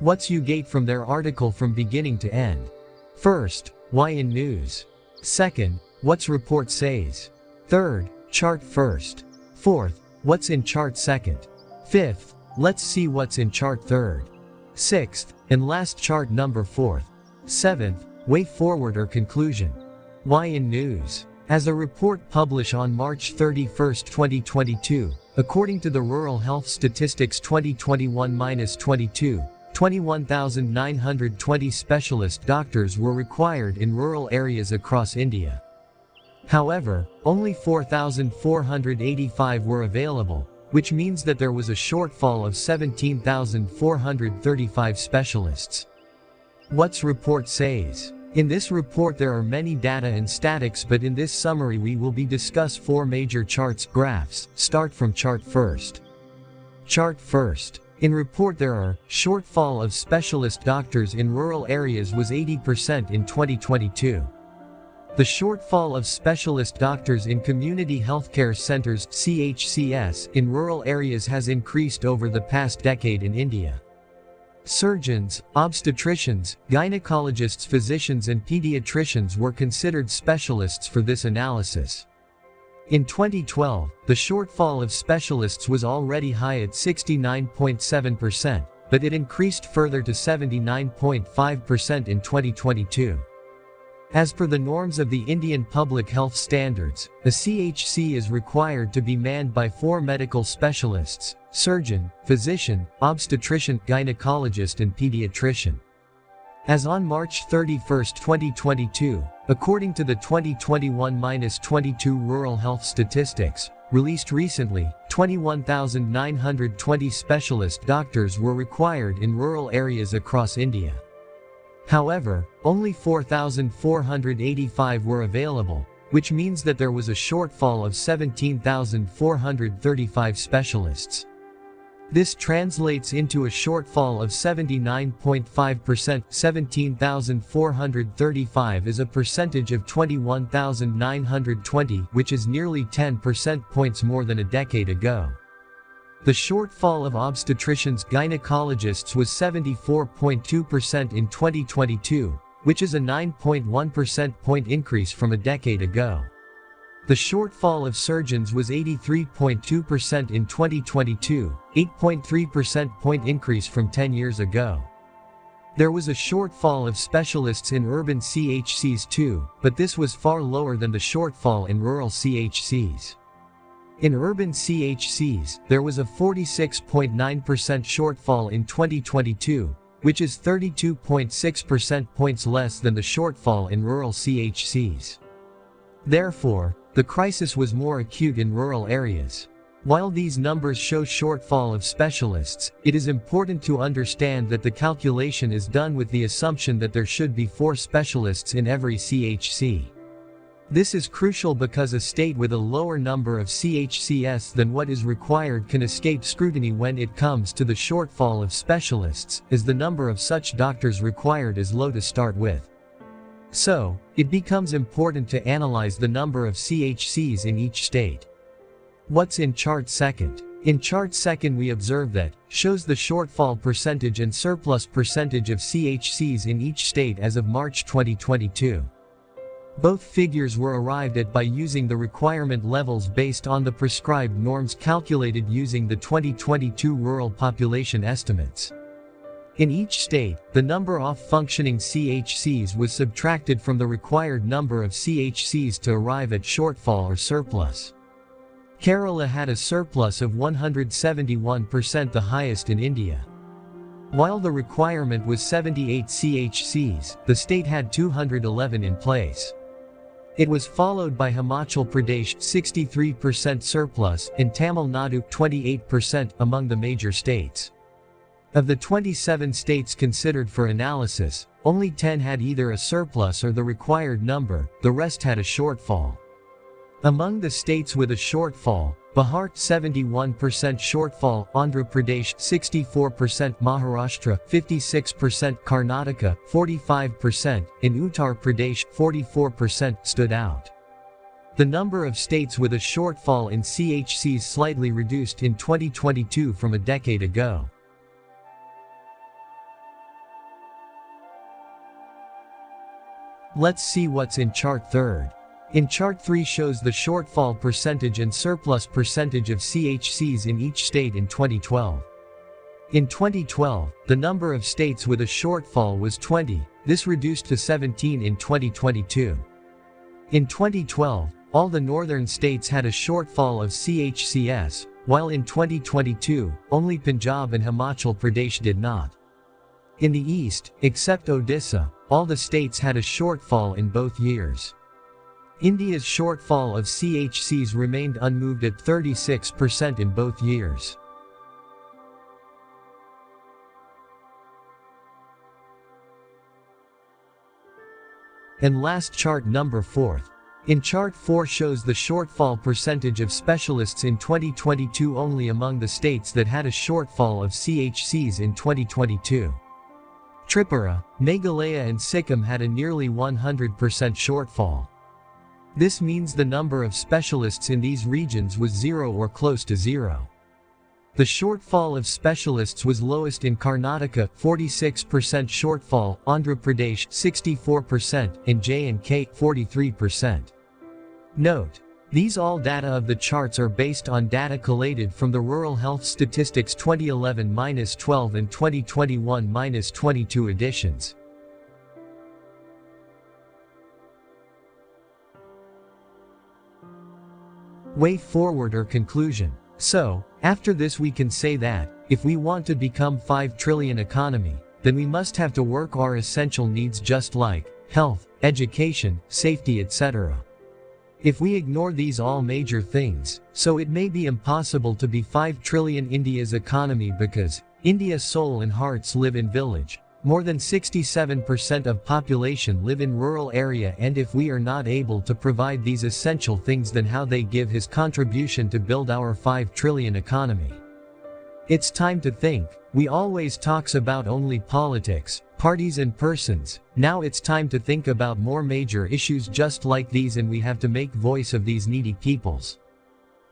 What's you get from their article from beginning to end? First, why in news? Second, what's report says? Third, chart first. Fourth, what's in chart second? Fifth, let's see what's in chart third. Sixth, and last chart number fourth. Seventh, way forward or conclusion. Why in news? As a report published on March 31, 2022, according to the Rural Health Statistics 2021-22, 21,920 specialist doctors were required in rural areas across India. However, only 4,485 were available, which means that there was a shortfall of 17,435 specialists. What's report says? In this report there are many data and statics, but in this summary we will discuss 4 major charts graphs. Start from chart first. Chart first. In report there are, shortfall of specialist doctors in rural areas was 80% in 2022. The shortfall of specialist doctors in community healthcare centers (CHCS) in rural areas has increased over the past decade in India. Surgeons, obstetricians, gynecologists, physicians and pediatricians were considered specialists for this analysis. In 2012, the shortfall of specialists was already high at 69.7%, but it increased further to 79.5% in 2022. As per the norms of the Indian Public Health Standards, a CHC is required to be manned by 4 medical specialists: surgeon, physician, obstetrician, gynecologist and pediatrician. As on March 31, 2022, according to the 2021-22 Rural Health Statistics, released recently, 21,920 specialist doctors were required in rural areas across India. However, only 4,485 were available, which means that there was a shortfall of 17,435 specialists. This translates into a shortfall of 79.5%. 17,435 is a percentage of 21,920, which is nearly 10 percentage points more than a decade ago. The shortfall of obstetricians gynecologists was 74.2% in 2022, which is a 9.1 percentage point increase from a decade ago. The shortfall of surgeons was 83.2% in 2022, 8.3 percentage point increase from 10 years ago. There was a shortfall of specialists in urban CHCs too, but this was far lower than the shortfall in rural CHCs. In urban CHCs, there was a 46.9% shortfall in 2022, which is 32.6 percentage points less than the shortfall in rural CHCs. Therefore, the crisis was more acute in rural areas. While these numbers show shortfall of specialists, it is important to understand that the calculation is done with the assumption that there should be 4 specialists in every CHC. This is crucial because a state with a lower number of CHCS than what is required can escape scrutiny when it comes to the shortfall of specialists, as the number of such doctors required is low to start with. So, it becomes important to analyze the number of CHCs in each state. What's in chart second? In chart second we observe that, shows the shortfall percentage and surplus percentage of CHCs in each state as of March 2022. Both figures were arrived at by using the requirement levels based on the prescribed norms calculated using the 2022 rural population estimates. In each state, the number of functioning CHCs was subtracted from the required number of CHCs to arrive at shortfall or surplus. Kerala had a surplus of 171%, the highest in India. While the requirement was 78 CHCs, the state had 211 in place. It was followed by Himachal Pradesh 63% surplus and Tamil Nadu 28% among the major states. Of the 27 states considered for analysis, only 10 had either a surplus or the required number, the rest had a shortfall. Among the states with a shortfall, Bihar 71% shortfall, Andhra Pradesh 64%, Maharashtra 56%, Karnataka 45%, and Uttar Pradesh 44% stood out. The number of states with a shortfall in CHCs slightly reduced in 2022 from a decade ago. Let's see what's in chart 3. In chart 3 shows the shortfall percentage and surplus percentage of CHCs in each state in 2012. In 2012, the number of states with a shortfall was 20, this reduced to 17 in 2022. In 2012, all the northern states had a shortfall of CHCs, while in 2022, only Punjab and Himachal Pradesh did not. In the east, except Odisha, all the states had a shortfall in both years. India's shortfall of CHCs remained unmoved at 36% in both years. And last chart number 4. In chart 4 shows the shortfall percentage of specialists in 2022 only among the states that had a shortfall of CHCs in 2022. Tripura, Meghalaya and Sikkim had a nearly 100% shortfall. This means the number of specialists in these regions was 0 or close to 0. The shortfall of specialists was lowest in Karnataka, 46% shortfall, Andhra Pradesh, 64%, and J&K, 43%. Note: these all data of the charts are based on data collated from the Rural Health Statistics 2011-12 and 2021-22 editions. Way forward or conclusion. So, after this we can say that, if we want to become 5 trillion economy, then we must have to work our essential needs just like health, education, safety, etc. If we ignore these all major things, so it may be impossible to be 5 trillion India's economy because India's soul and hearts live in village. More than 67% of population live in rural area, and if we are not able to provide these essential things, then how they give his contribution to build our 5 trillion economy? It's time to think. We always talks about only politics, parties and persons. Now it's time to think about more major issues just like these, and we have to make voice of these needy peoples.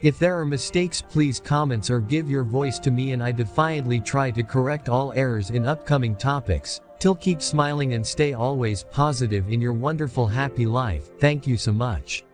If there are mistakes, please comments or give your voice to me, and I defiantly try to correct all errors in upcoming topics. Till keep smiling and stay always positive in your wonderful happy life. Thank you so much.